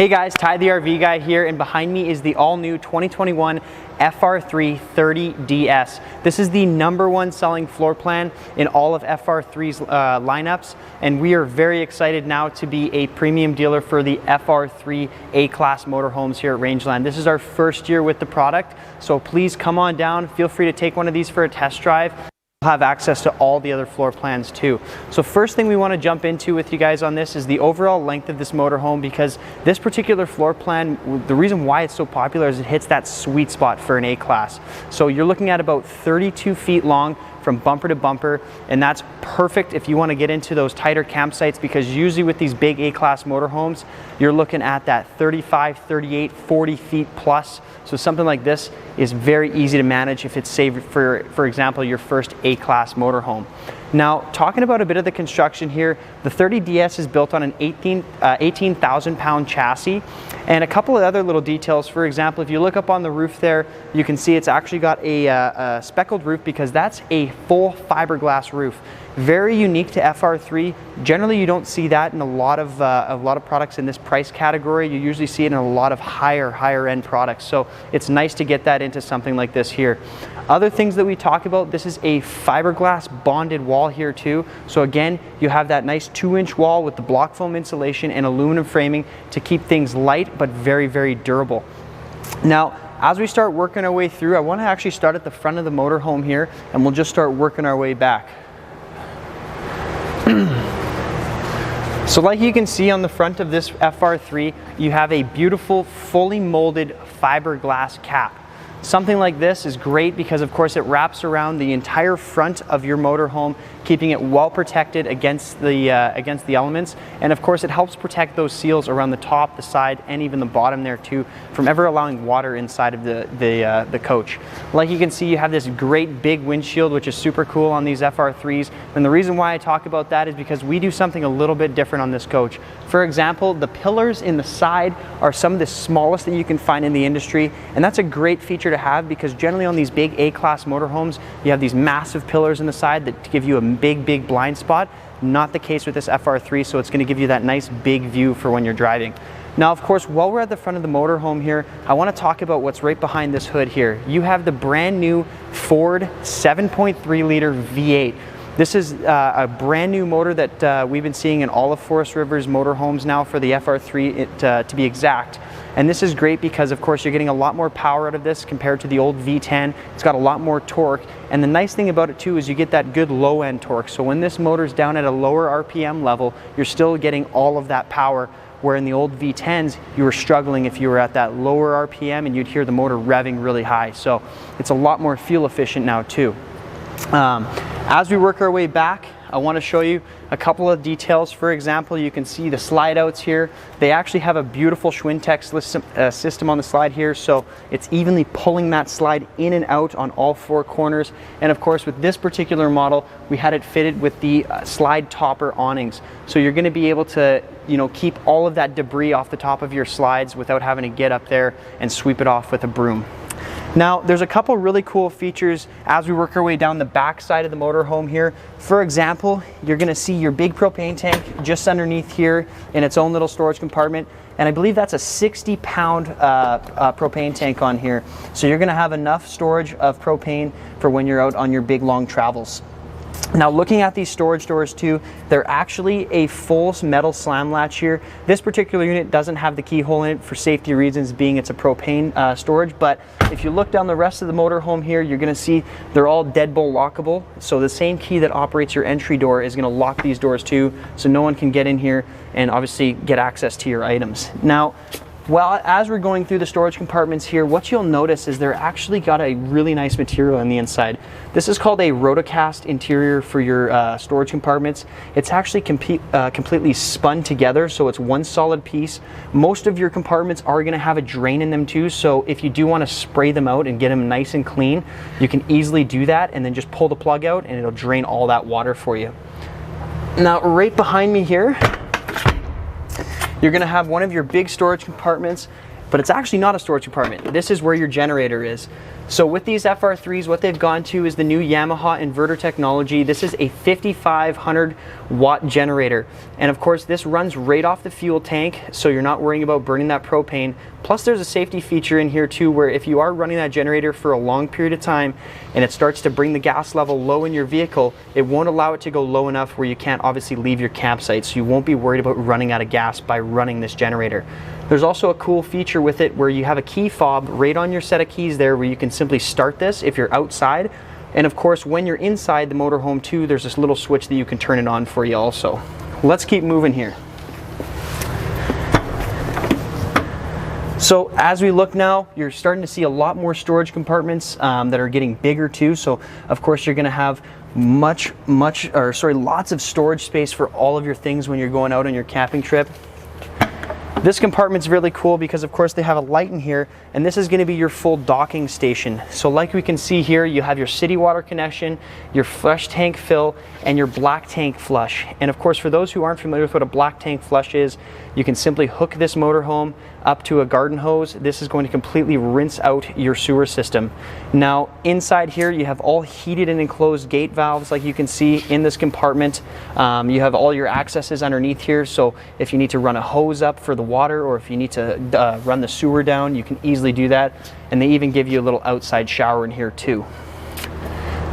Hey guys, Ty the RV guy here, and behind me is the all-new 2021 FR3 30DS. This is the #1 selling floor plan in all of FR3's lineups, and we are very excited now to be a premium dealer for the FR3 A-Class motorhomes here at Rangeland. This is our first year with the product, so please come on down. Feel free to take one of these for a test drive. We'll have access to all the other floor plans too. So first thing we want to jump into with you guys on this is the overall length of this motorhome, because this particular floor plan, the reason why it's so popular is it hits that sweet spot for an A-Class. So you're looking at about 32 feet long from bumper to bumper, and that's perfect if you want to get into those tighter campsites, because usually with these big A-Class motorhomes, you're looking at that 35, 38, 40 feet plus. So something like this is very easy to manage if it's, say, for example, your first A-Class motorhome. Now, talking about a bit of the construction here, the 30DS is built on an 18,000 pound chassis, and a couple of other little details. For example, if you look up on the roof there, you can see it's actually got a speckled roof, because that's a full fiberglass roof. Very unique to FR3. Generally, you don't see that in a lot of products in this price category. You usually see it in a lot of higher end products. So it's nice to get that into something like this here. Other things that we talk about, this is a fiberglass bonded wall here too. So again, you have that nice 2-inch wall with the block foam insulation and aluminum framing to keep things light but very durable. Now, as we start working our way through, I want to actually start at the front of the motorhome here, and we'll just start working our way back. So like you can see on the front of this FR3, you have a beautiful fully molded fiberglass cap. Something like this is great because of course it wraps around the entire front of your motorhome, keeping it well protected against the elements, and of course it helps protect those seals around the top, the side, and even the bottom there too, from ever allowing water inside of the coach. Like you can see, you have this great big windshield, which is super cool on these FR3s, and the reason why I talk about that is because we do something a little bit different on this coach. For example, the pillars in the side are some of the smallest that you can find in the industry, and that's a great feature to have, because generally on these big A-Class motorhomes, you have these massive pillars in the side that give you a big blind spot. Not the case with this FR3, so it's going to give you that nice big view for when you're driving. Now, of course, while we're at the front of the motorhome here, I want to talk about what's right behind this hood here. You have the brand new Ford 7.3 liter V8. This is a brand new motor that we've been seeing in all of Forest River's motorhomes now for the FR3 to be exact. And this is great because of course you're getting a lot more power out of this compared to the old V10. It's got a lot more torque, and the nice thing about it too is you get that good low end torque. So when this motor's down at a lower RPM level, you're still getting all of that power, where in the old V10s you were struggling if you were at that lower RPM and you'd hear the motor revving really high. So it's a lot more fuel efficient now too. As we work our way back, I want to show you a couple of details. For example, you can see the slide outs here. They actually have a beautiful Schwintek system on the slide here, so it's evenly pulling that slide in and out on all 4 corners. And of course, with this particular model, we had it fitted with the slide topper awnings. So you're going to be able to, keep all of that debris off the top of your slides without having to get up there and sweep it off with a broom. Now, there's a couple really cool features as we work our way down the back side of the motorhome here. For example, you're going to see your big propane tank just underneath here in its own little storage compartment. And I believe that's a 60-pound propane tank on here. So you're going to have enough storage of propane for when you're out on your big long travels. Now, looking at these storage doors too, they're actually a full metal slam latch here. This particular unit doesn't have the keyhole in it for safety reasons, being it's a propane storage, but if you look down the rest of the motorhome here, you're going to see they're all deadbolt lockable. So the same key that operates your entry door is going to lock these doors too, so no one can get in here and obviously get access to your items. Now, well, as we're going through the storage compartments here, what you'll notice is they're actually got a really nice material on the inside. This is called a rotocast interior for your storage compartments. It's actually completely spun together, so it's one solid piece. Most of your compartments are going to have a drain in them too, so if you do want to spray them out and get them nice and clean, you can easily do that and then just pull the plug out and it'll drain all that water for you. Now, right behind me here, you're going to have one of your big storage compartments, but it's actually not a storage compartment. This is where your generator is. So with these FR3s, what they've gone to is the new Yamaha inverter technology. This is a 5,500 watt generator. And of course, this runs right off the fuel tank, so you're not worrying about burning that propane. Plus there's a safety feature in here too, where if you are running that generator for a long period of time and it starts to bring the gas level low in your vehicle, it won't allow it to go low enough where you can't obviously leave your campsite. So you won't be worried about running out of gas by running this generator. There's also a cool feature with it where you have a key fob right on your set of keys there, where you can simply start this if you're outside. And of course, when you're inside the motorhome too, there's this little switch that you can turn it on for you also. Let's keep moving here. So as we look now, you're starting to see a lot more storage compartments that are getting bigger too. So of course you're gonna have lots of storage space for all of your things when you're going out on your camping trip. This compartment's really cool because of course they have a light in here, and this is going to be your full docking station. So like we can see here, you have your city water connection, your flush tank fill, and your black tank flush. And of course, for those who aren't familiar with what a black tank flush is, you can simply hook this motorhome up to a garden hose. This is going to completely rinse out your sewer system. Now inside here you have all heated and enclosed gate valves like you can see in this compartment. You have all your accesses underneath here, so if you need to run a hose up for the water, or if you need to run the sewer down, you can easily do that. And they even give you a little outside shower in here too.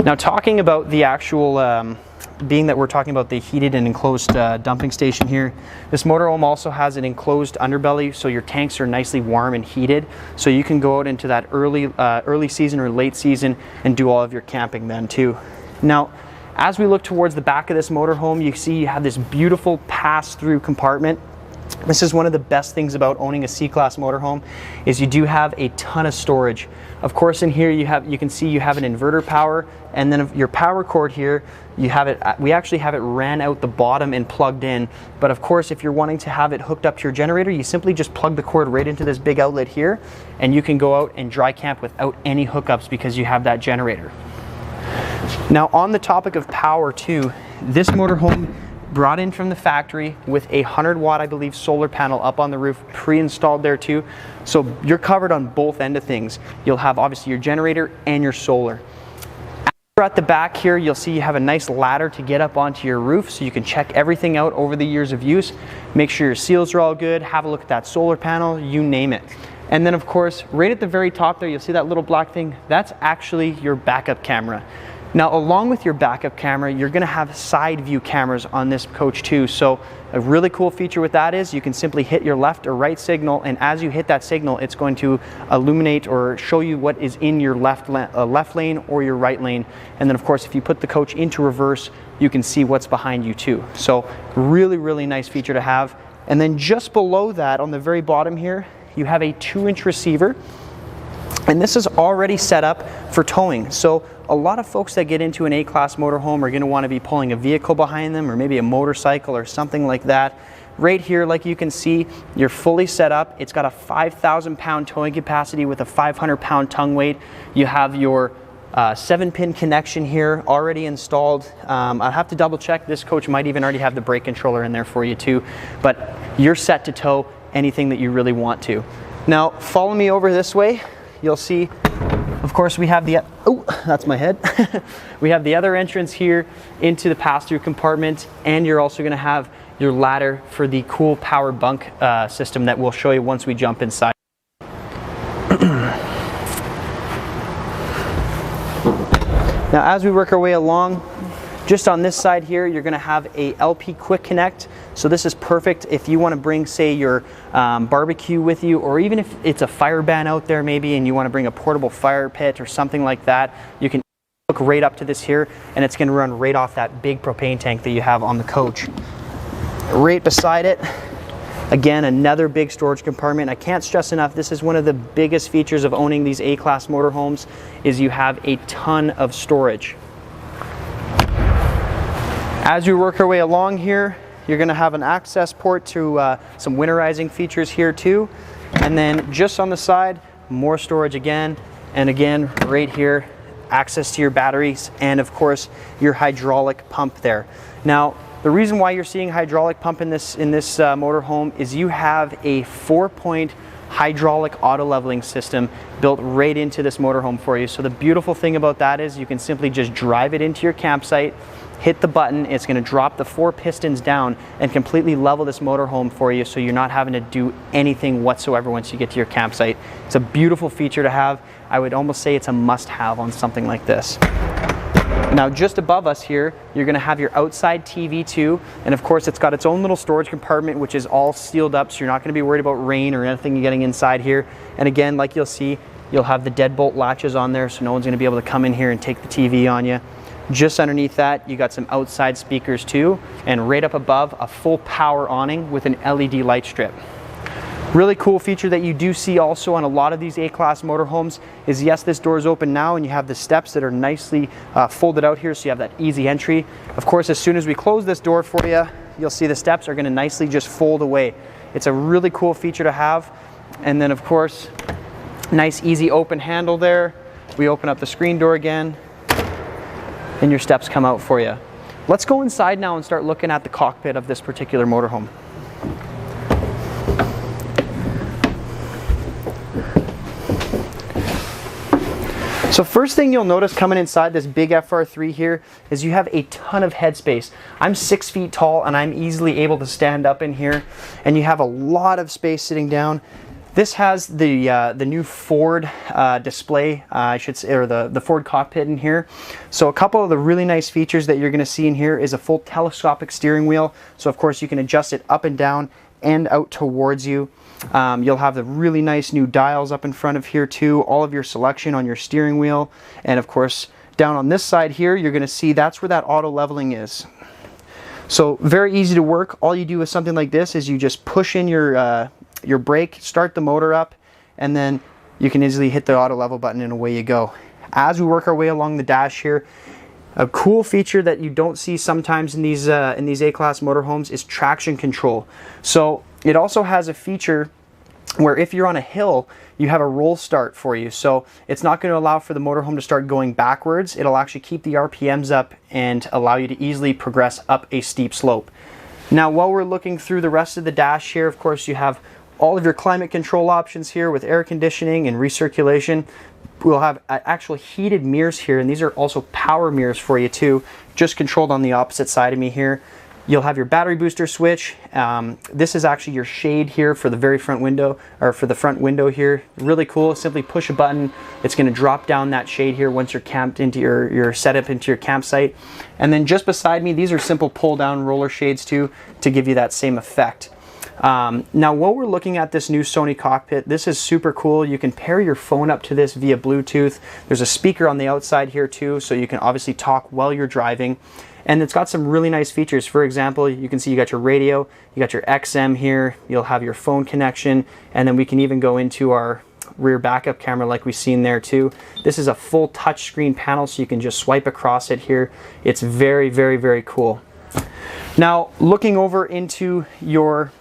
Now talking about the actual being that we're talking about the heated and enclosed dumping station here, this motorhome also has an enclosed underbelly, so your tanks are nicely warm and heated, so you can go out into that early season or late season and do all of your camping then too. Now as we look towards the back of this motorhome, you see you have this beautiful pass-through compartment. This is one of the best things about owning a C-Class motorhome, is you do have a ton of storage. Of course in here you can see you have an inverter power, and then your power cord here, we actually have it ran out the bottom and plugged in. But of course, if you're wanting to have it hooked up to your generator, you simply just plug the cord right into this big outlet here, and you can go out and dry camp without any hookups because you have that generator. Now on the topic of power too, this motorhome brought in from the factory with a 100 watt, I believe, solar panel up on the roof, pre-installed there too. So you're covered on both ends of things. You'll have obviously your generator and your solar. At the back here, you'll see you have a nice ladder to get up onto your roof, so you can check everything out over the years of use. Make sure your seals are all good, have a look at that solar panel, you name it. And then of course, right at the very top there, you'll see that little black thing. That's actually your backup camera. Now, along with your backup camera, you're going to have side view cameras on this coach too. So a really cool feature with that is you can simply hit your left or right signal, and as you hit that signal, it's going to illuminate or show you what is in your left lane or your right lane. And then of course, if you put the coach into reverse, you can see what's behind you too. So really nice feature to have. And then just below that, on the very bottom here, you have a 2-inch receiver. And this is already set up for towing. So a lot of folks that get into an A-Class motorhome are going to want to be pulling a vehicle behind them, or maybe a motorcycle or something like that. Right here, like you can see, you're fully set up. It's got a 5,000 pound towing capacity with a 500 pound tongue weight. You have your 7-pin connection here already installed. I'll have to double check. This coach might even already have the brake controller in there for you too, but you're set to tow anything that you really want to. Now follow me over this way. You'll see, of course, we have the, oh, that's my head. We have the other entrance here into the pass-through compartment, and you're also going to have your ladder for the cool power bunk system that we'll show you once we jump inside. Now, as we work our way along, just on this side here, you're going to have a LP Quick Connect. So this is perfect if you want to bring, say, your barbecue with you, or even if it's a fire ban out there maybe and you want to bring a portable fire pit or something like that, you can hook right up to this here, and it's going to run right off that big propane tank that you have on the coach. Right beside it, again, another big storage compartment. I can't stress enough, this is one of the biggest features of owning these A-Class motorhomes, is you have a ton of storage. As we work our way along here, you're going to have an access port to some winterizing features here too. And then just on the side, more storage again. And again, right here, access to your batteries and of course your hydraulic pump there. Now, the reason why you're seeing hydraulic pump in this motorhome is you have a 4-point hydraulic auto leveling system built right into this motorhome for you. So the beautiful thing about that is you can simply just drive it into your campsite, hit the button, it's going to drop the 4 pistons down and completely level this motorhome for you, so you're not having to do anything whatsoever once you get to your campsite. It's a beautiful feature to have. I would almost say it's a must-have on something like this. Now just above us here, you're going to have your outside TV too, and of course it's got its own little storage compartment which is all sealed up, so you're not going to be worried about rain or anything getting inside here. And again, like you'll see, you'll have the deadbolt latches on there, so no one's going to be able to come in here and take the TV on you. Just underneath that, you got some outside speakers too, and right up above, a full power awning with an LED light strip. Really cool feature that you do see also on a lot of these A-Class motorhomes is, yes, this door is open now and you have the steps that are nicely folded out here, so you have that easy entry. Of course, as soon as we close this door for you, you'll see the steps are going to nicely just fold away. It's a really cool feature to have. And then of course, nice easy open handle there. We open up the screen door again, and your steps come out for you. Let's go inside now and start looking at the cockpit of this particular motorhome. So first thing you'll notice coming inside this big FR3 here is you have a ton of headspace. I'm 6 feet tall and I'm easily able to stand up in here, and you have a lot of space sitting down. This has the new Ford display, I should say, or the Ford cockpit in here. So a couple of the really nice features that you're going to see in here is a full telescopic steering wheel. So of course you can adjust it up and down and out towards you. You'll have the really nice new dials up in front of here too, all of your selection on your steering wheel. And of course down on this side here, you're going to see that's where that auto leveling is. So very easy to work. All you do with something like this is you just push in your brake, start the motor up, and then you can easily hit the auto level button and away you go. As we work our way along the dash here, a cool feature that you don't see sometimes in these A-Class motorhomes is traction control. So it also has a feature where if you're on a hill, you have a roll start for you. So it's not going to allow for the motorhome to start going backwards. It'll actually keep the RPMs up and allow you to easily progress up a steep slope. Now while we're looking through the rest of the dash here, of course you have all of your climate control options here with air conditioning and recirculation. We'll have actual heated mirrors here, and these are also power mirrors for you too, just controlled on the opposite side of me here. You'll have your battery booster switch. This is actually your shade here for the very front window, or for the front window here. Really cool. Simply push a button. It's going to drop down that shade here once you're camped into your setup into your campsite. And then just beside me, these are simple pull down roller shades too, to give you that same effect. Now while we're looking at this new Sony Cockpit, this is super cool. You can pair your phone up to this via Bluetooth. There's a speaker on the outside here too, so you can obviously talk while you're driving. And it's got some really nice features. For example, you can see you got your radio, you got your XM here, you'll have your phone connection, and then we can even go into our rear backup camera like we've seen there too. This is a full touchscreen panel, so you can just swipe across it here. It's very, very, very cool. Now looking over into your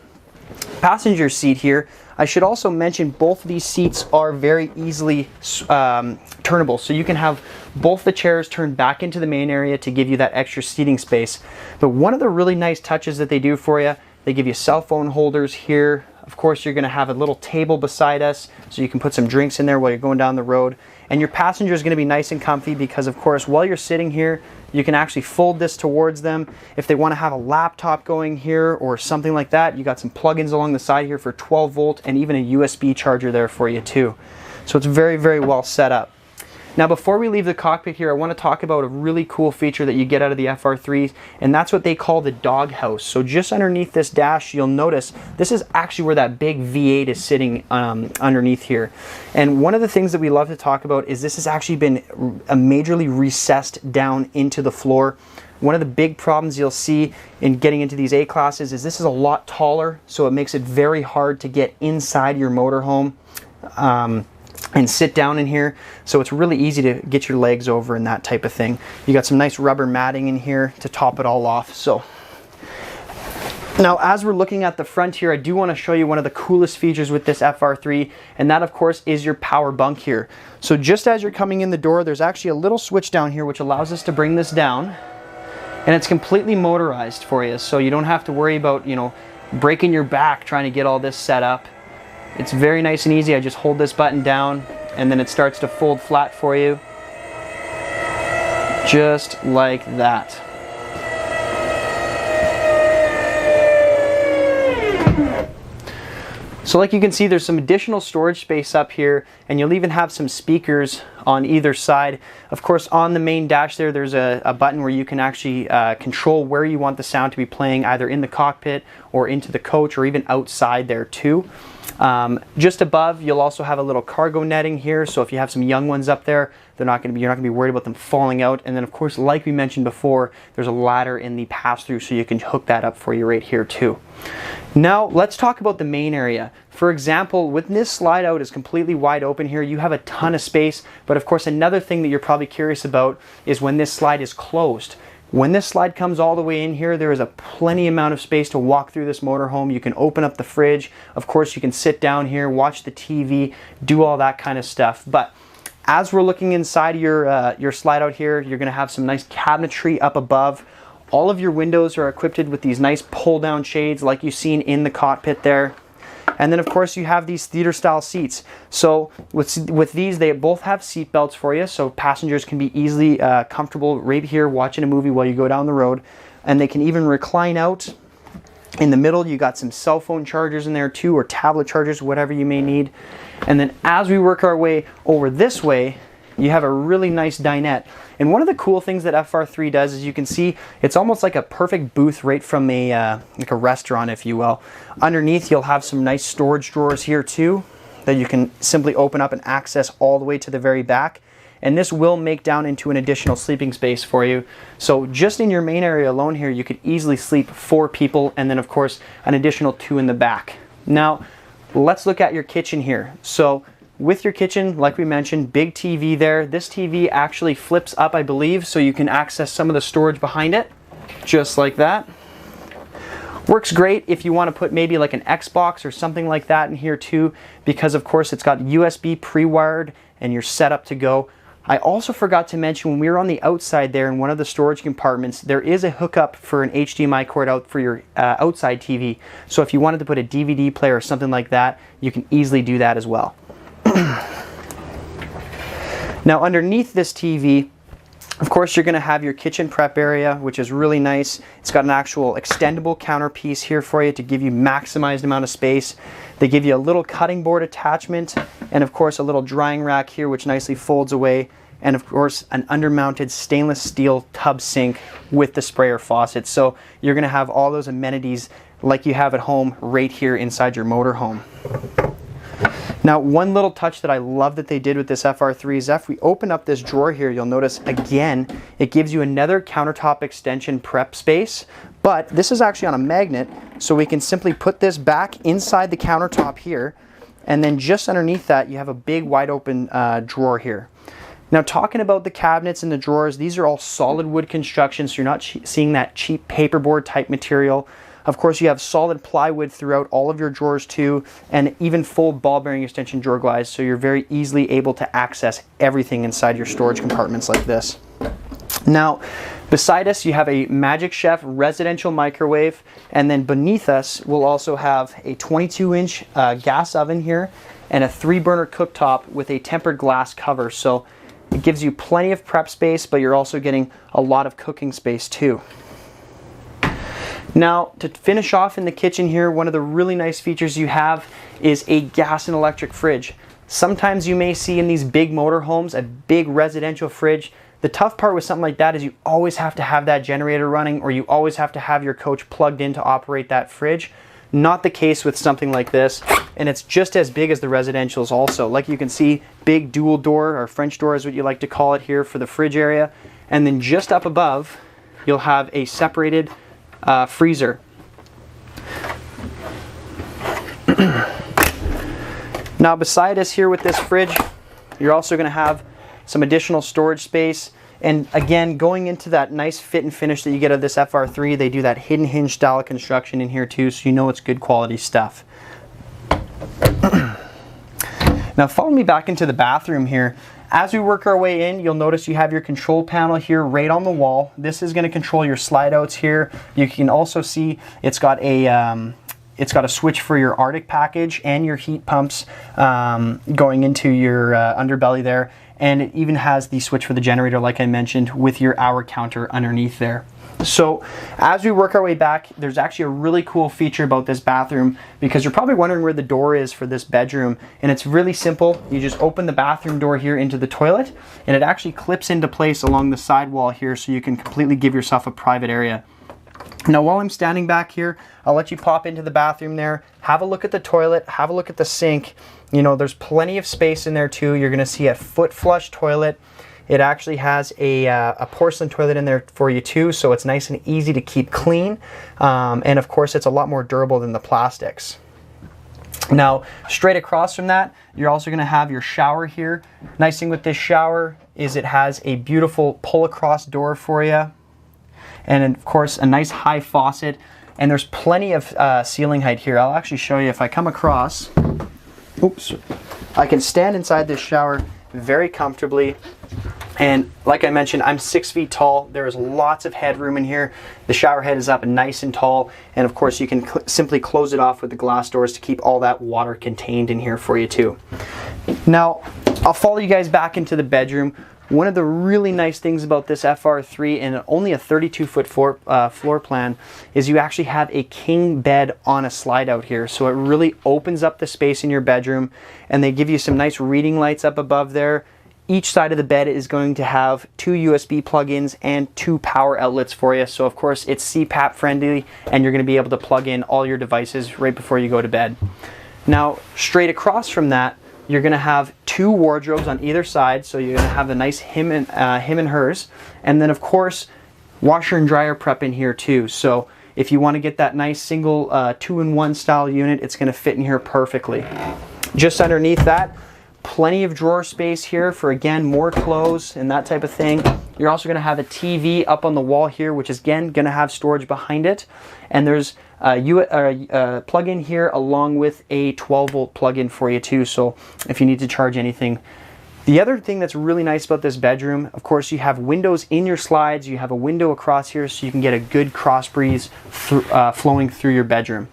passenger seat here, I should also mention both of these seats are very easily turnable, so you can have both the chairs turned back into the main area to give you that extra seating space. But one of the really nice touches that they do for you, they give you cell phone holders here. Of course, you're going to have a little table beside us, so you can put some drinks in there while you're going down the road. And your passenger is going to be nice and comfy because, of course, while you're sitting here, you can actually fold this towards them. If they want to have a laptop going here or something like that, you got some plugins along the side here for 12 volt and even a USB charger there for you too. So it's very, very well set up. Now before we leave the cockpit here, I want to talk about a really cool feature that you get out of the FR3s, and that's what they call the Doghouse. So just underneath this dash, you'll notice this is actually where that big V8 is sitting underneath here. And one of the things that we love to talk about is this has actually been majorly recessed down into the floor. One of the big problems you'll see in getting into these A-classes is this is a lot taller, so it makes it very hard to get inside your motorhome and sit down in here. So it's really easy to get your legs over and that type of thing. You got some nice rubber matting in here to top it all off. So now as we're looking at the front here, I do want to show you one of the coolest features with this FR3, and that of course is your power bunk here. So just as you're coming in the door, there's actually a little switch down here which allows us to bring this down, and it's completely motorized for you, so you don't have to worry about, you know, breaking your back trying to get all this set up. It's very nice and easy. I just hold this button down and then it starts to fold flat for you. Just like that. So like you can see, there's some additional storage space up here, and you'll even have some speakers on either side. Of course, on the main dash there's a button where you can actually control where you want the sound to be playing, either in the cockpit or into the coach or even outside there too. Just above, you'll also have a little cargo netting here, so if you have some young ones up there, you're not going to be worried about them falling out. And then of course, like we mentioned before, there's a ladder in the pass-through, so you can hook that up for you right here too. Now let's talk about the main area. For example, when this slide out is completely wide open here, you have a ton of space. But of course, another thing that you're probably curious about is when this slide is closed. When this slide comes all the way in here, there is a plenty amount of space to walk through this motorhome. You can open up the fridge. Of course, you can sit down here, watch the TV, do all that kind of stuff. But as we're looking inside your slide out here, you're going to have some nice cabinetry up above. All of your windows are equipped with these nice pull-down shades like you've seen in the cockpit there. And then of course you have these theater style seats. So with these, they both have seat belts for you, so passengers can be easily comfortable right here watching a movie while you go down the road. And they can even recline out. In the middle, you got some cell phone chargers in there too, or tablet chargers, whatever you may need. And then as we work our way over this way, you have a really nice dinette. And one of the cool things that FR3 does is, you can see it's almost like a perfect booth right from like a restaurant, if you will. Underneath, you'll have some nice storage drawers here too that you can simply open up and access all the way to the very back. And this will make down into an additional sleeping space for you. So just in your main area alone here, you could easily sleep 4 people, and then of course an additional 2 in the back. Now let's look at your kitchen here. So with your kitchen, like we mentioned, big TV there. This TV actually flips up, I believe, so you can access some of the storage behind it, just like that. Works great if you want to put maybe like an Xbox or something like that in here too, because of course it's got USB pre-wired and you're set up to go. I also forgot to mention, when we were on the outside there in one of the storage compartments, there is a hookup for an HDMI cord out for your outside TV. So if you wanted to put a DVD player or something like that, you can easily do that as well. Now underneath this TV, of course, you're going to have your kitchen prep area, which is really nice. It's got an actual extendable counter piece here for you to give you maximized amount of space. They give you a little cutting board attachment, and of course a little drying rack here which nicely folds away, and of course an undermounted stainless steel tub sink with the sprayer faucet. So you're going to have all those amenities like you have at home right here inside your motorhome. Now, one little touch that I love that they did with this FR3 is, if we open up this drawer here, you'll notice again, it gives you another countertop extension prep space, but this is actually on a magnet, so we can simply put this back inside the countertop here, and then just underneath that, you have a big wide open drawer here. Now, talking about the cabinets and the drawers, these are all solid wood construction, so you're not seeing that cheap paperboard type material. Of course, you have solid plywood throughout all of your drawers too, and even full ball bearing extension drawer glides, so you're very easily able to access everything inside your storage compartments like this. Now, beside us, you have a Magic Chef residential microwave, and then beneath us, we'll also have a 22-inch gas oven here, and a 3-burner cooktop with a tempered glass cover. So it gives you plenty of prep space, but you're also getting a lot of cooking space too. Now, to finish off in the kitchen here, one of the really nice features you have is a gas and electric fridge. Sometimes you may see in these big motorhomes a big residential fridge. The tough part with something like that is you always have to have that generator running, or you always have to have your coach plugged in to operate that fridge. Not the case with something like this, and it's just as big as the residentials also. Like you can see, big dual door, or French door is what you like to call it here, for the fridge area. And then just up above, you'll have a separated freezer. Now beside us here with this fridge, you're also going to have some additional storage space. And again, going into that nice fit and finish that you get out of this FR3, they do that hidden hinge style of construction in here too, so you know it's good quality stuff. Now follow me back into the bathroom here. As we work our way in, you'll notice you have your control panel here right on the wall. This is going to control your slide outs here. You can also see it's got a it's got a switch for your Arctic package and your heat pumps going into your underbelly there. And it even has the switch for the generator, like I mentioned, with your hour counter underneath there. So as we work our way back, there's actually a really cool feature about this bathroom, because you're probably wondering where the door is for this bedroom, and it's really simple. You just open the bathroom door here into the toilet, and it actually clips into place along the side wall here, so you can completely give yourself a private area. Now while I'm standing back here, I'll let you pop into the bathroom there, have a look at the toilet, have a look at the sink. You know, there's plenty of space in there too. You're gonna see a foot flush toilet. It actually has a porcelain toilet in there for you too, so it's nice and easy to keep clean. And of course, it's a lot more durable than the plastics. Now, straight across from that, you're also gonna have your shower here. Nice thing with this shower is it has a beautiful pull-across door for you. And of course, a nice high faucet. And there's plenty of ceiling height here. I'll actually show you if I come across. Oops. I can stand inside this shower very comfortably. And like I mentioned, I'm 6 feet tall. There is lots of headroom in here. The shower head is up nice and tall. And of course, you can simply close it off with the glass doors to keep all that water contained in here for you too. Now, I'll follow you guys back into the bedroom. One of the really nice things about this FR3 and only a 32-foot floor plan is you actually have a king bed on a slide out here. So it really opens up the space in your bedroom, and they give you some nice reading lights up above there. Each side of the bed is going to have 2 USB plug-ins and 2 power outlets for you. So of course it's CPAP friendly, and you're going to be able to plug in all your devices right before you go to bed. Now straight across from that, you're going to have 2 wardrobes on either side, so you're going to have the nice him and hers, and then of course washer and dryer prep in here too. So if you want to get that nice single 2-in-1 style unit, it's going to fit in here perfectly. Just underneath that, plenty of drawer space here for, again, more clothes and that type of thing. You're also going to have a TV up on the wall here, which is again going to have storage behind it, and there's a plug-in here along with a 12-volt plug-in for you too, so if you need to charge anything. The other thing that's really nice about this bedroom, of course, you have windows in your slides. You have a window across here, so you can get a good cross breeze flowing through your bedroom.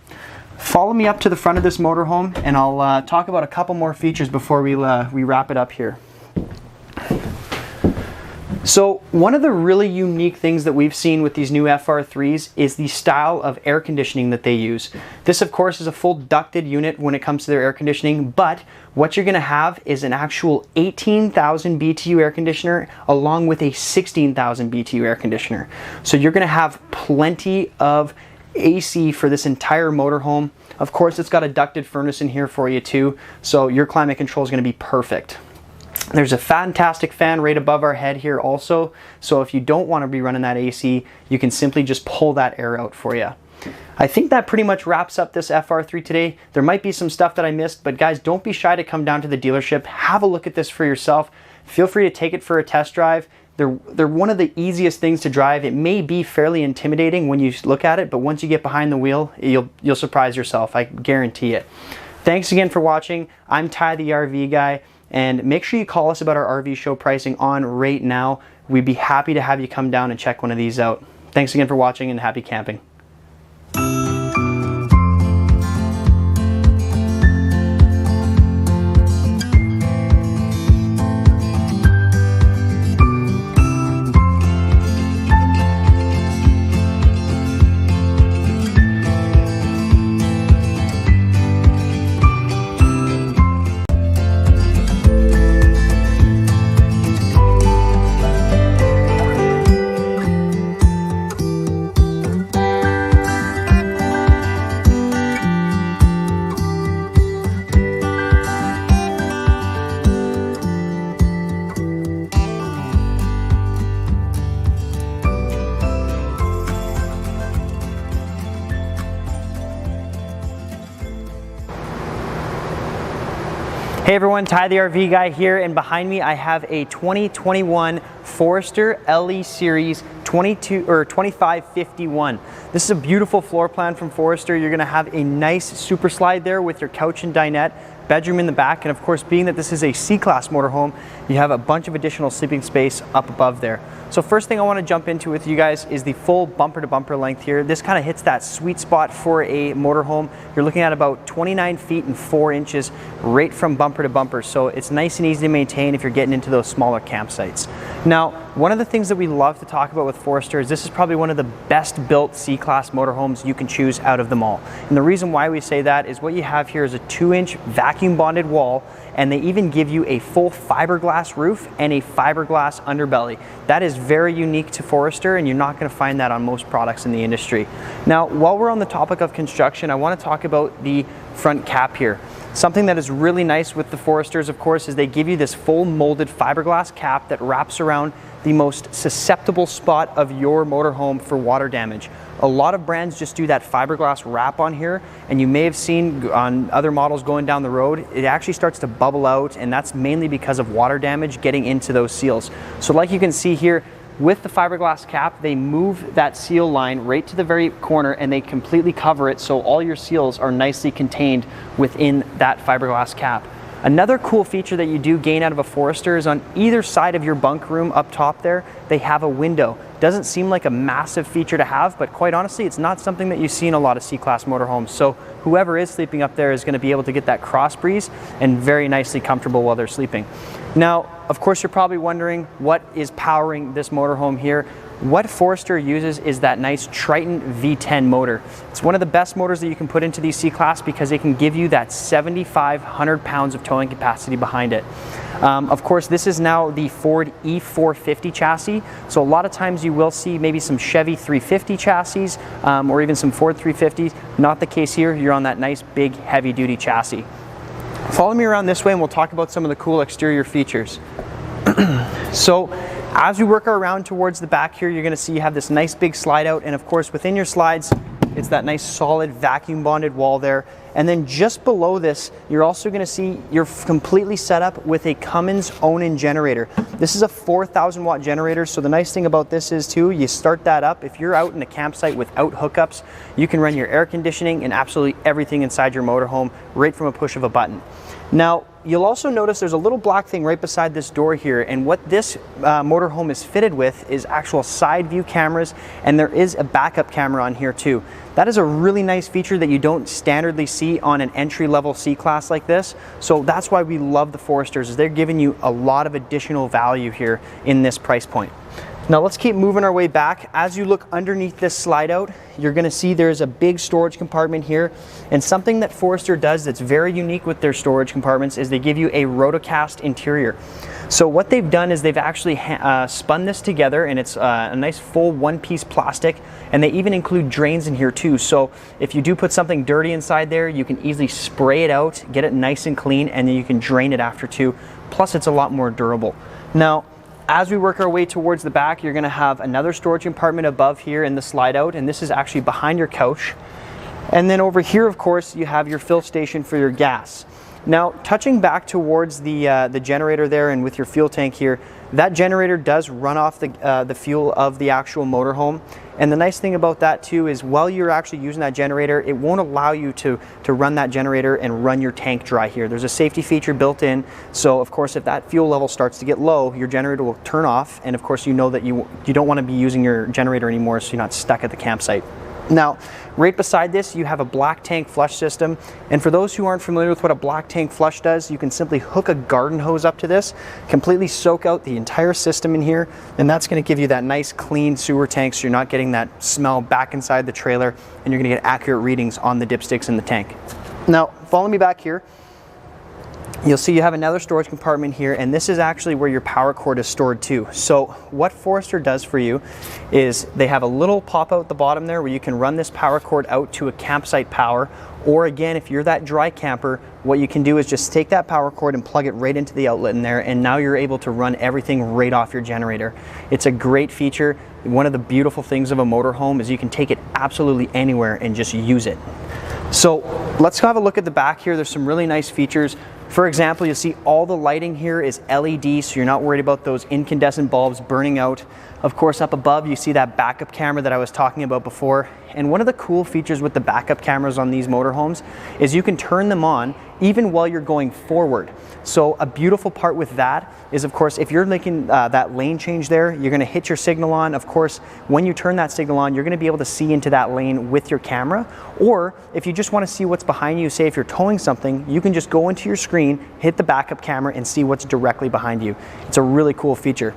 Follow me up to the front of this motorhome, and I'll talk about a couple more features before we wrap it up here. So one of the really unique things that we've seen with these new FR3s is the style of air conditioning that they use. This of course is a full ducted unit when it comes to their air conditioning, but what you're going to have is an actual 18,000 BTU air conditioner along with a 16,000 BTU air conditioner. So you're going to have plenty of AC for this entire motorhome. Of course, it's got a ducted furnace in here for you too, so your climate control is going to be perfect. There's a fantastic fan right above our head here also, so if you don't want to be running that AC, you can simply just pull that air out for you. I think that pretty much wraps up this FR3 today. There might be some stuff that I missed, but guys, don't be shy to come down to the dealership. Have a look at this for yourself. Feel free to take it for a test drive. They're one of the easiest things to drive. It may be fairly intimidating when you look at it, but once you get behind the wheel, you'll surprise yourself. I guarantee it. Thanks again for watching. I'm Ty the RV Guy, and make sure you call us about our RV show pricing on right now. We'd be happy to have you come down and check one of these out. Thanks again for watching, and happy camping. Hey everyone, Ty the RV Guy here, and behind me I have a 2021 Forester LE Series 2551. This is a beautiful floor plan from Forester. You're gonna have a nice super slide there with your couch and dinette, bedroom in the back, and of course, being that this is a C-Class motorhome, you have a bunch of additional sleeping space up above there. So first thing I want to jump into with you guys is the full bumper to bumper length here. This kind of hits that sweet spot for a motorhome. You're looking at about 29 feet and 4 inches right from bumper to bumper. So it's nice and easy to maintain if you're getting into those smaller campsites. Now, one of the things that we love to talk about with Forester is this is probably one of the best built C-Class motorhomes you can choose out of them all. And the reason why we say that is what you have here is a 2-inch vacuum bonded wall, and they even give you a full fiberglass roof and a fiberglass underbelly. That is very unique to Forester, and you're not going to find that on most products in the industry. Now, while we're on the topic of construction, I want to talk about the front cap here. Something that is really nice with the Foresters, of course, is they give you this full molded fiberglass cap that wraps around the most susceptible spot of your motorhome for water damage. A lot of brands just do that fiberglass wrap on here, and you may have seen on other models going down the road, it actually starts to bubble out, and that's mainly because of water damage getting into those seals. So like you can see here, with the fiberglass cap, they move that seal line right to the very corner and they completely cover it, so all your seals are nicely contained within that fiberglass cap. Another cool feature that you do gain out of a Forester is on either side of your bunk room up top there, they have a window. Doesn't seem like a massive feature to have, but quite honestly, it's not something that you see in a lot of C-Class motorhomes. So whoever is sleeping up there is going to be able to get that cross breeze and very nicely comfortable while they're sleeping. Now, of course, you're probably wondering what is powering this motorhome here. What Forester uses is that nice Triton V10 motor. It's one of the best motors that you can put into these C-Class because it can give you that 7,500 pounds of towing capacity behind it. Of course, this is now the Ford E450 chassis, so a lot of times you will see maybe some Chevy 350 chassis or even some Ford 350s. Not the case here. You're on that nice big heavy-duty chassis. Follow me around this way and we'll talk about some of the cool exterior features. So as we work around towards the back here, you're going to see you have this nice big slide out, and of course within your slides it's that nice solid vacuum bonded wall there. And then just below this, you're also going to see you're completely set up with a Cummins onan generator. This is a 4,000 watt generator, so the nice thing about this is too, you start that up. If you're out in a campsite without hookups, you can run your air conditioning and absolutely everything inside your motorhome right from a push of a button. Now, you'll also notice there's a little black thing right beside this door here, and what this motorhome is fitted with is actual side view cameras, and there is a backup camera on here too. That is a really nice feature that you don't standardly see on an entry-level C-Class like this, so that's why we love the Foresters, is they're giving you a lot of additional value here in this price point. Now let's keep moving our way back. As you look underneath this slide out, you're going to see there's a big storage compartment here, and something that Forester does that's very unique with their storage compartments is they give you a rotocast interior. So what they've done is they've actually spun this together, and it's a nice full one-piece plastic, and they even include drains in here too. So if you do put something dirty inside there, you can easily spray it out, get it nice and clean, and then you can drain it after too. Plus it's a lot more durable. Now, as we work our way towards the back, you're going to have another storage compartment above here in the slide out, and this is actually behind your couch. And then over here, of course, you have your fill station for your gas. Now, touching back towards the generator there and with your fuel tank here, that generator does run off the fuel of the actual motorhome. And the nice thing about that too is while you're actually using that generator, it won't allow you to run that generator and run your tank dry here. There's a safety feature built in, so of course if that fuel level starts to get low, your generator will turn off, and of course you know that you don't want to be using your generator anymore, so you're not stuck at the campsite. Now, right beside this, you have a black tank flush system, and for those who aren't familiar with what a black tank flush does, you can simply hook a garden hose up to this, completely soak out the entire system in here, and that's going to give you that nice clean sewer tank, so you're not getting that smell back inside the trailer, and you're going to get accurate readings on the dipsticks in the tank. Now, follow me back here. You'll see you have another storage compartment here, and this is actually where your power cord is stored too. So what Forester does for you is they have a little pop out the bottom there where you can run this power cord out to a campsite power, or again, if you're that dry camper, what you can do is just take that power cord and plug it right into the outlet in there, and now you're able to run everything right off your generator. It's a great feature. One of the beautiful things of a motorhome is you can take it absolutely anywhere and just use it. So let's have a look at the back here. There's some really nice features. For example, you'll see all the lighting here is LED, so you're not worried about those incandescent bulbs burning out. Of course, up above you see that backup camera that I was talking about before. And one of the cool features with the backup cameras on these motorhomes is you can turn them on even while you're going forward. So a beautiful part with that is, of course, if you're making that lane change there, you're gonna hit your signal on. Of course, when you turn that signal on, you're gonna be able to see into that lane with your camera. Or if you just wanna see what's behind you, say if you're towing something, you can just go into your screen, hit the backup camera, and see what's directly behind you. It's a really cool feature.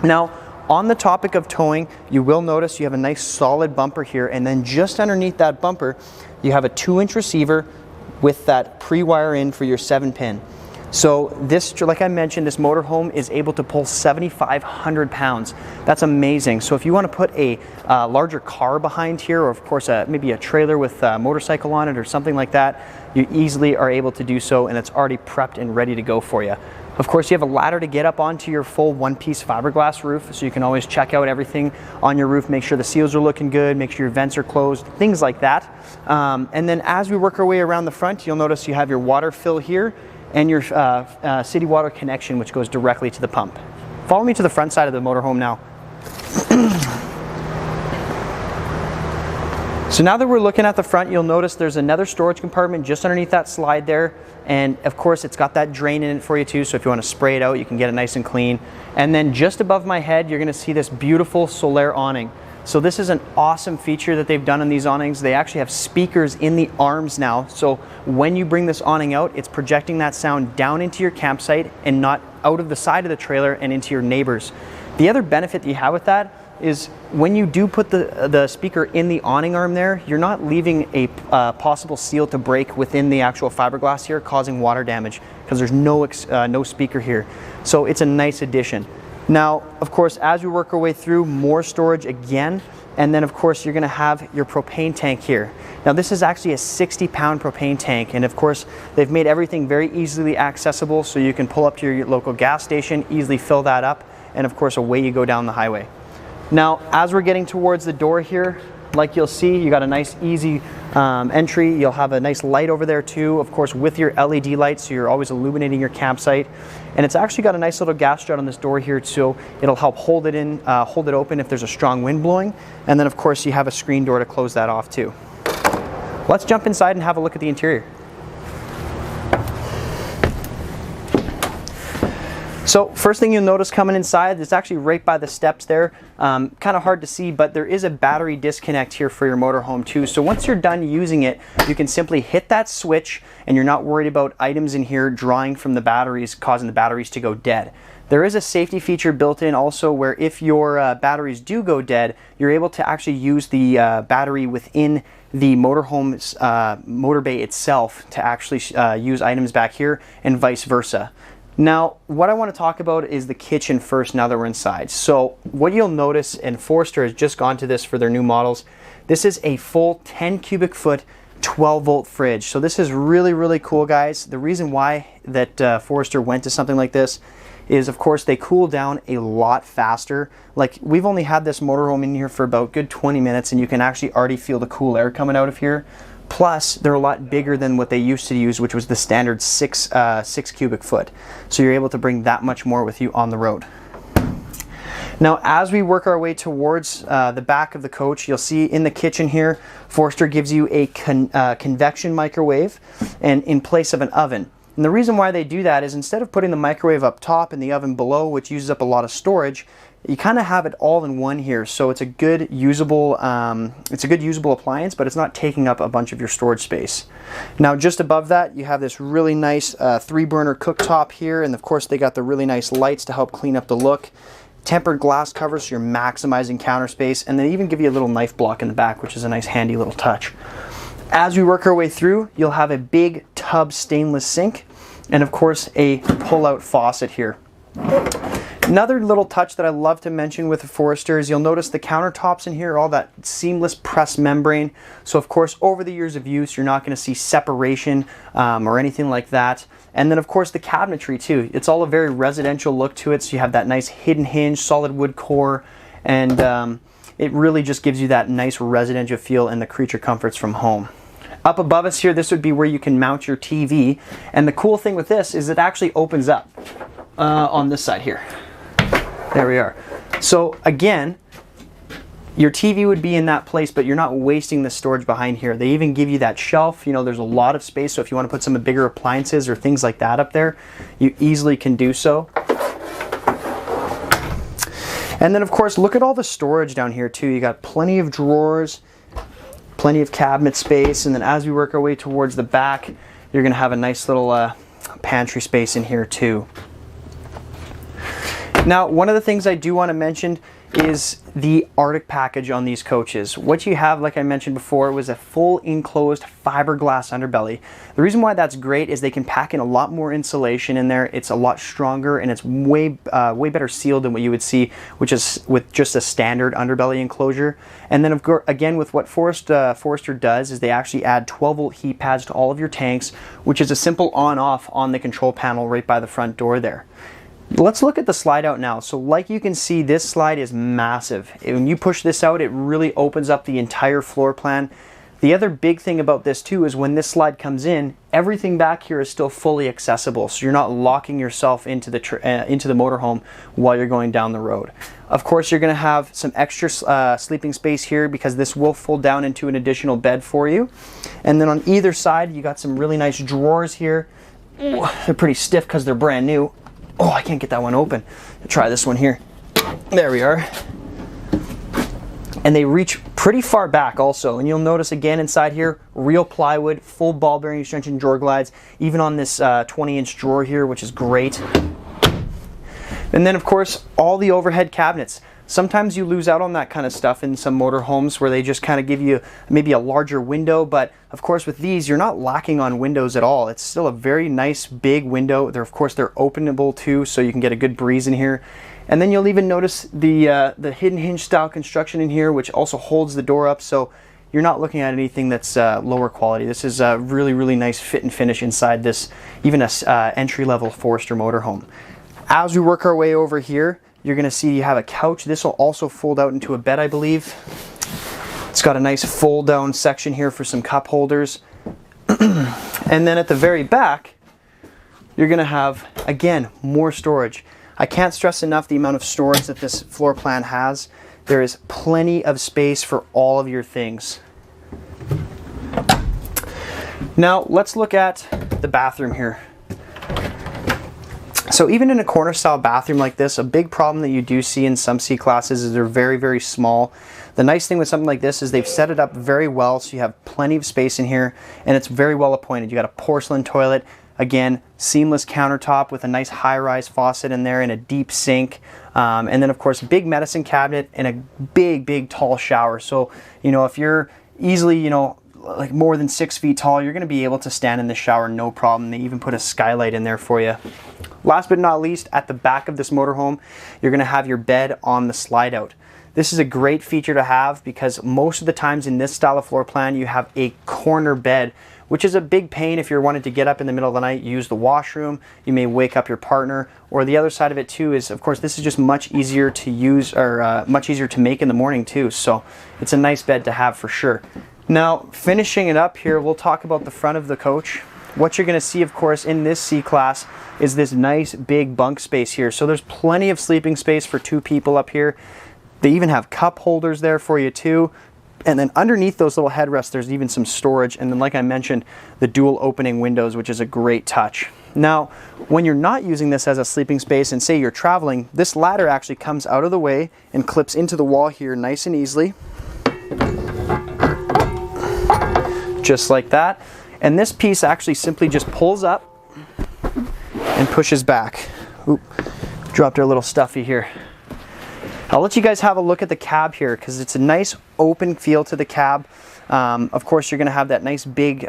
Now, on the topic of towing, you will notice you have a nice solid bumper here, and then just underneath that bumper, you have a 2-inch receiver with that pre-wire in for your 7-pin. So this, like I mentioned, this motorhome is able to pull 7,500 pounds. That's amazing. So if you want to put a larger car behind here, or of course maybe a trailer with a motorcycle on it or something like that, you easily are able to do so, and it's already prepped and ready to go for you. Of course, you have a ladder to get up onto your full one-piece fiberglass roof, so you can always check out everything on your roof, make sure the seals are looking good, make sure your vents are closed, things like that. And then as we work our way around the front, you'll notice you have your water fill here and your city water connection, which goes directly to the pump. Follow me to the front side of the motorhome now. So now that we're looking at the front, you'll notice there's another storage compartment just underneath that slide there. And of course, it's got that drain in it for you too, so if you want to spray it out, you can get it nice and clean. And then just above my head, you're going to see this beautiful Solaire awning. So this is an awesome feature that they've done on these awnings. They actually have speakers in the arms now, so when you bring this awning out, it's projecting that sound down into your campsite and not out of the side of the trailer and into your neighbors. The other benefit that you have with that is when you do put the speaker in the awning arm there, you're not leaving a possible seal to break within the actual fiberglass here, causing water damage, because there's no speaker here. So it's a nice addition. Now, of course, as we work our way through, more storage again, and then of course you're gonna have your propane tank here. Now this is actually a 60-pound propane tank, and of course they've made everything very easily accessible, so you can pull up to your local gas station, easily fill that up, and of course away you go down the highway. Now, as we're getting towards the door here, like you'll see, you got a nice easy entry. You'll have a nice light over there too, of course, with your LED lights, so you're always illuminating your campsite. And it's actually got a nice little gas strut on this door here, so it'll help hold it open if there's a strong wind blowing. And then of course you have a screen door to close that off too. Let's jump inside and have a look at the interior. So first thing you'll notice coming inside, it's actually right by the steps there. Kind of hard to see, but there is a battery disconnect here for your motorhome too. So once you're done using it, you can simply hit that switch and you're not worried about items in here drawing from the batteries, causing the batteries to go dead. There is a safety feature built in also where if your batteries do go dead, you're able to actually use the battery within the motorhome's motor bay itself to actually use items back here and vice versa. Now, what I want to talk about is the kitchen first now that we're inside. So what you'll notice, and Forester has just gone to this for their new models, this is a full 10 cubic foot 12-volt fridge. So this is really, really cool, guys. The reason why that Forester went to something like this is, of course, they cool down a lot faster. Like, we've only had this motorhome in here for about good 20 minutes, and you can actually already feel the cool air coming out of here. Plus, they're a lot bigger than what they used to use, which was the standard 6 cubic foot. So you're able to bring that much more with you on the road. Now, as we work our way towards the back of the coach, you'll see in the kitchen here, Forester gives you a convection microwave and in place of an oven. And the reason why they do that is instead of putting the microwave up top and the oven below, which uses up a lot of storage, you kind of have it all in one here. So it's a good usable appliance, but it's not taking up a bunch of your storage space. Now, just above that, you have this really nice 3-burner cooktop here, and of course they got the really nice lights to help clean up the look. Tempered glass covers, so you're maximizing counter space, and they even give you a little knife block in the back, which is a nice handy little touch. As we work our way through, you'll have a big tub stainless sink, and of course a pull-out faucet here. Another little touch that I love to mention with the Forester is you'll notice the countertops in here, all that seamless press membrane. So of course, over the years of use, you're not going to see separation or anything like that. And then of course the cabinetry too. It's all a very residential look to it. So you have that nice hidden hinge, solid wood core, and it really just gives you that nice residential feel and the creature comforts from home. Up above us here, this would be where you can mount your TV. And the cool thing with this is it actually opens up on this side here. There we are. So again, Your TV would be in that place, but you're not wasting the storage behind here. They even give you that shelf. You know, there's a lot of space, so if you want to put some bigger appliances or things like that up there, you easily can do so. And then of course, look at all the storage down here too. You got plenty of drawers, plenty of cabinet space, and then as we work our way towards the back, you're gonna have a nice little pantry space in here too. Now, one of the things I do want to mention is the Arctic package on these coaches. What you have, like I mentioned before, was a full enclosed fiberglass underbelly. The reason why that's great is they can pack in a lot more insulation in there. It's a lot stronger and it's way better sealed than what you would see, which is with just a standard underbelly enclosure. And then, of course, again, with what Forester does is they actually add 12-volt heat pads to all of your tanks, which is a simple on-off on the control panel right by the front door there. Let's look at the slide out now. So like you can see, this slide is massive. When you push this out, it really opens up the entire floor plan. The other big thing about this too is when this slide comes in, everything back here is still fully accessible. So you're not locking yourself into the motorhome while you're going down the road. Of course, you're going to have some extra sleeping space here because this will fold down into an additional bed for you. And then on either side, you got some really nice drawers here. Ooh, they're pretty stiff because they're brand new. Oh, I can't get that one open. I'll try this one here. There we are. And they reach pretty far back also. And you'll notice again inside here, real plywood, full ball bearing extension drawer glides, even on this 20-inch drawer here, which is great. And then of course, all the overhead cabinets. Sometimes you lose out on that kind of stuff in some motorhomes where they just kind of give you maybe a larger window, but of course with these you're not lacking on windows at all. It's still a very nice big window. Of course they're openable too, so you can get a good breeze in here. And then you'll even notice the hidden hinge style construction in here, which also holds the door up, so you're not looking at anything that's lower quality. This is a really nice fit and finish inside this, even a entry-level Forester motorhome. As we work our way over here, you're going to see you have a couch. This will also fold out into a bed, I believe. It's got a nice fold down section here for some cup holders. And then at the very back, you're going to have, again, more storage. I can't stress enough the amount of storage that this floor plan has. There is plenty of space for all of your things. Now, let's look at the bathroom here. So even in a corner style bathroom like this, a big problem that you do see in some C classes is they're very small. The nice thing with something like this is they've set it up very well, so you have plenty of space in here and it's very well appointed. You got a porcelain toilet, again, seamless countertop with a nice high-rise faucet in there and a deep sink. And then of course, big medicine cabinet and a big tall shower. So, you know, if you're easily, you know, like more than 6 feet tall, you're going to be able to stand in the shower no problem. They even put a skylight in there for you. Last but not least, at the back of this motorhome, you're going to have your bed on the slide out. This is a great feature to have because most of the times in this style of floor plan, you have a corner bed, which is a big pain if you're wanting to get up in the middle of the night, use the washroom, you may wake up your partner. Or the other side of it too is, of course, this is just much easier to use, or much easier to make in the morning too. So it's a nice bed to have for sure. Now, finishing it up here, we'll talk about the front of the coach. What you're going to see, of course, in this C-Class is this nice big bunk space here. So there's plenty of sleeping space for 2 people up here. They even have cup holders there for you too. And then underneath those little headrests, there's even some storage. And then, like I mentioned, the dual opening windows, which is a great touch. Now, when you're not using this as a sleeping space and say you're traveling, this ladder actually comes out of the way and clips into the wall here nice and easily. Just like that. And this piece actually simply just pulls up and pushes back. Oop, dropped our little stuffy here. I'll let you guys have a look at the cab here because it's a nice open feel to the cab. Of course, you're going to have that nice big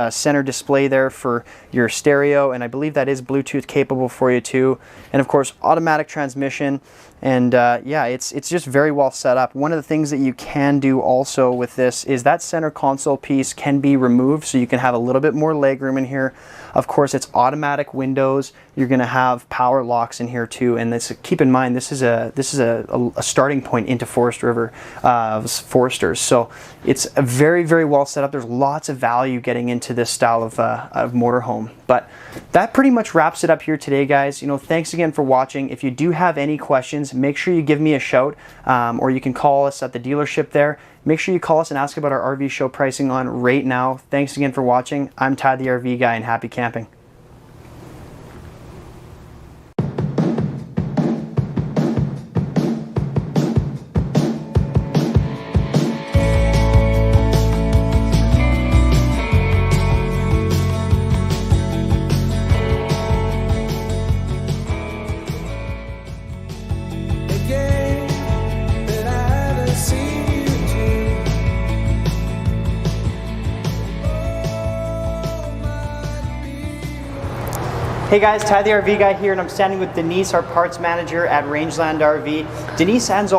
center display there for your stereo, and I believe that is Bluetooth capable for you too. And of course, automatic transmission. And yeah, it's just very well set up. One of the things that you can do also with this is that center console piece can be removed, so you can have a little bit more leg room in here. Of course, it's automatic windows. You're going to have power locks in here too. And this, keep in mind, this is a starting point into Forest River. Foresters. So it's a very, very well set up. There's lots of value getting into this style of motorhome. But that pretty much wraps it up here today, guys. You know, thanks again for watching. If you do have any questions, make sure you give me a shout, or you can call us at the dealership there. Make sure you call us and ask about our RV show pricing on right now. Thanks again for watching. I'm Ty the RV Guy, and happy camping. Hey guys, Ty the RV Guy here, and I'm standing with Denise, our parts manager at Rangeland RV. Denise handles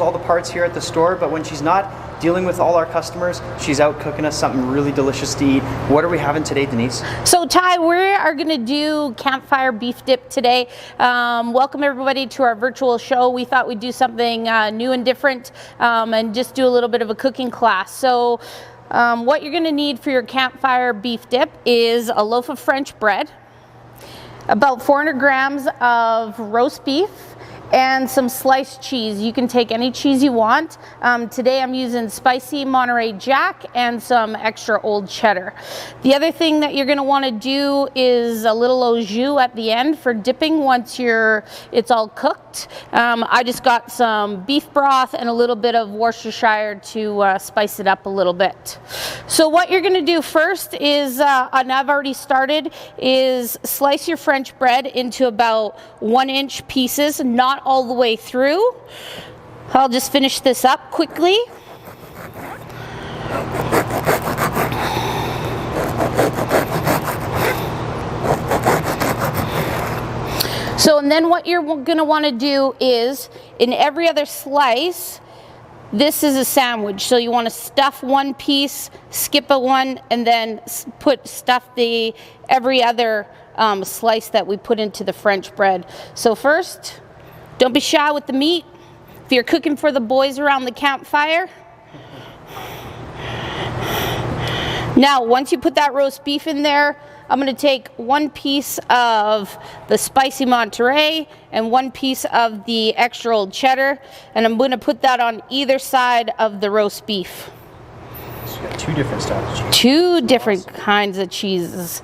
all the parts here at the store, but when she's not dealing with all our customers, she's out cooking us something really delicious to eat. What are we having today, Denise? So Ty, we are going to do Campfire Beef Dip today. Welcome everybody to our virtual show. We thought we'd do something new and different, and just do a little bit of a cooking class. So what you're going to need for your Campfire Beef Dip is a loaf of French bread, about 400 grams of roast beef, and some sliced cheese. You can take any cheese you want. Today I'm using spicy Monterey Jack and some extra old cheddar. The other thing that you're gonna wanna do is a little au jus at the end for dipping once it's all cooked. I just got some beef broth and a little bit of Worcestershire to spice it up a little bit. So what you're gonna do first is, and I've already started, is slice your French bread into about 1-inch pieces, not all the way through. I'll just finish this up quickly. So, and then what you're gonna wanna do is, in every other slice, this is a sandwich. So you wanna stuff one piece, skip a one, and then stuff every other slice that we put into the French bread. So first, don't be shy with the meat. If you're cooking for the boys around the campfire. Now, once you put that roast beef in there, I'm gonna take 1 piece of the spicy Monterey and 1 piece of the extra old cheddar, and I'm gonna put that on either side of the roast beef. So you got 2 different styles of cheese. 2 different kinds of cheeses.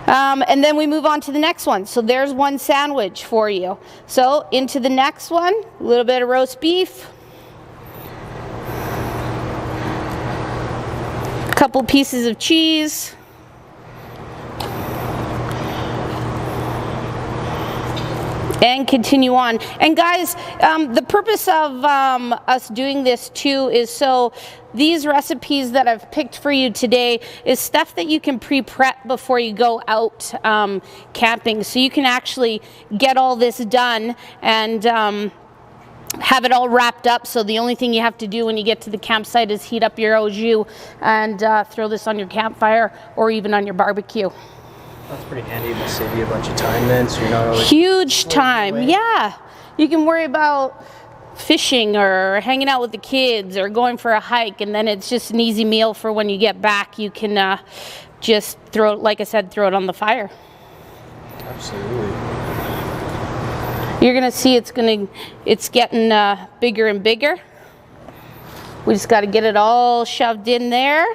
And then we move on to the next one. So there's one sandwich for you. So into the next one, a little bit of roast beef. A couple pieces of cheese. And continue on. And guys, the purpose of us doing this too is so these recipes that I've picked for you today is stuff that you can pre-prep before you go out camping. So you can actually get all this done and have it all wrapped up. So the only thing you have to do when you get to the campsite is heat up your au jus and throw this on your campfire or even on your barbecue. That's pretty handy. It'll save you a bunch of time then, so you're not always huge time. Yeah, you can worry about fishing or hanging out with the kids or going for a hike, and then it's just an easy meal for when you get back. You can just throw it, like I said, throw it on the fire. Absolutely. You're gonna see it's getting bigger and bigger. We just got to get it all shoved in there.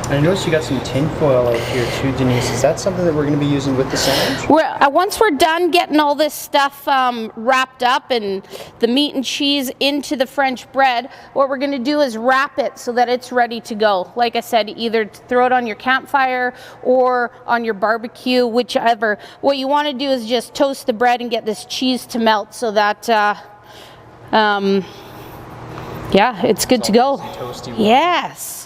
I noticed you got some tin foil out here too, Denise. Is that something that we're going to be using with the sandwich? Once we're done getting all this stuff wrapped up and the meat and cheese into the French bread, what we're going to do is wrap it so that it's ready to go. Like I said, either throw it on your campfire or on your barbecue, whichever. What you want to do is just toast the bread and get this cheese to melt so that, yeah, it's good to go. Toasty. Yes.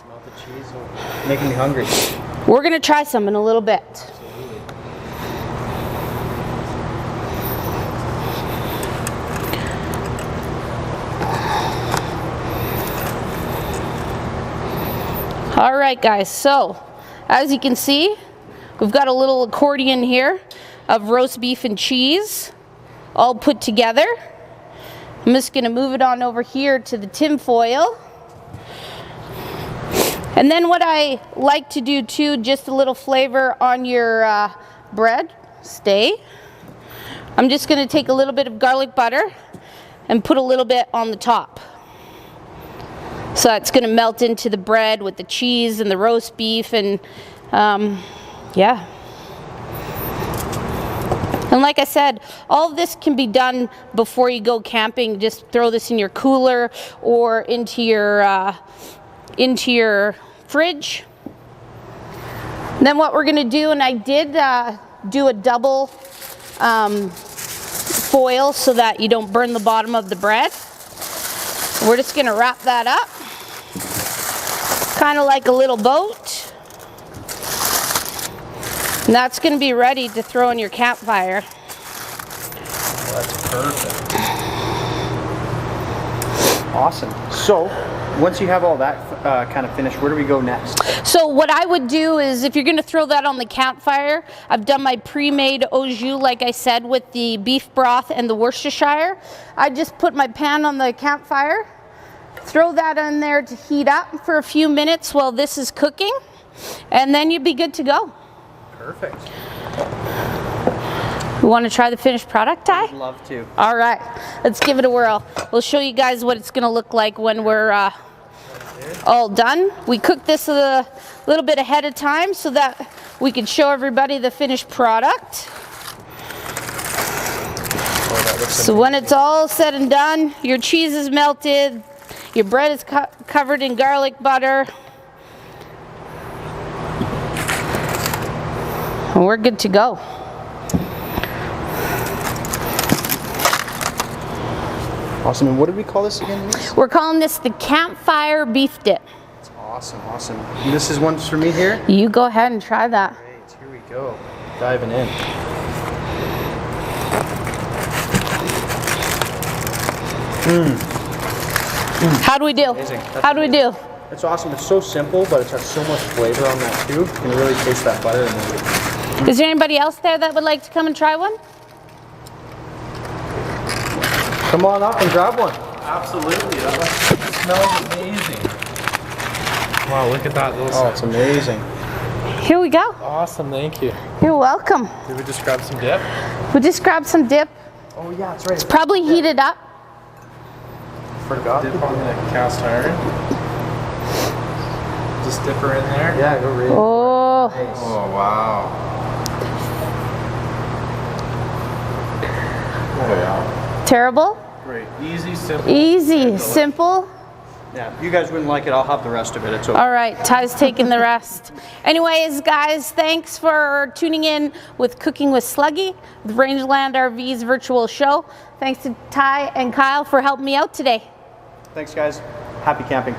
Making me hungry. We're gonna try some in a little bit. Absolutely. All right, guys, so as you can see, we've got a little accordion here. of roast beef and cheese all put together. I'm just going to move it on over here to the tin foil. And then what I like to do too, just a little flavor on your bread, I'm just going to take a little bit of garlic butter and put a little bit on the top. So that's going to melt into the bread with the cheese and the roast beef, and yeah. And like I said, all of this can be done before you go camping. Just throw this in your cooler or into your fridge. And then what we're going to do, and I did do a double foil so that you don't burn the bottom of the bread. We're just going to wrap that up, kind of like a little boat. And that's going to be ready to throw in your campfire. Oh, that's perfect. Awesome. So, once you have all that kind of finished, where do we go next? So what I would do is, if you're going to throw that on the campfire, I've done my pre-made au jus, like I said, with the beef broth and the Worcestershire. I just put my pan on the campfire, throw that in there to heat up for a few minutes while this is cooking, and then you'd be good to go. Perfect. You want to try the finished product, Ty? I'd love to. All right, let's give it a whirl. We'll show you guys what it's going to look like when we're all done. We cooked this a little bit ahead of time so that we could show everybody the finished product. So when it's all said and done, your cheese is melted, your bread is covered in garlic butter, and we're good to go. Awesome. And what did we call this again? We're calling this the Campfire Beef Dip. That's awesome, awesome. And this is one for me here? You go ahead and try that. Great, here we go. Diving in. How do we do? Amazing. How do we do? It's awesome. It's so simple, but it's got so much flavor on that too. You can really taste that butter in there. Is there anybody else there that would like to come and try one? Come on up and grab one. Absolutely. That smells amazing. Wow, look at that. Oh, it's amazing. Here we go. Awesome, thank you. You're welcome. Did we just grab some dip? We just grabbed some dip. Oh yeah, that's right. It's probably heated up. Forgot. Dip on the cast iron. Just dip her in there. Yeah, go read. Oh. Nice. Oh, wow. Oh, yeah. Terrible? Great. Easy, simple. Easy, simple. Yeah, if you guys wouldn't like it, I'll have the rest of it. It's okay. All right, Ty's taking the rest. Anyways, guys, thanks for tuning in with Cooking with Sluggy, the Rangeland RV's virtual show. Thanks to Ty and Kyle for helping me out today. Thanks, guys. Happy camping.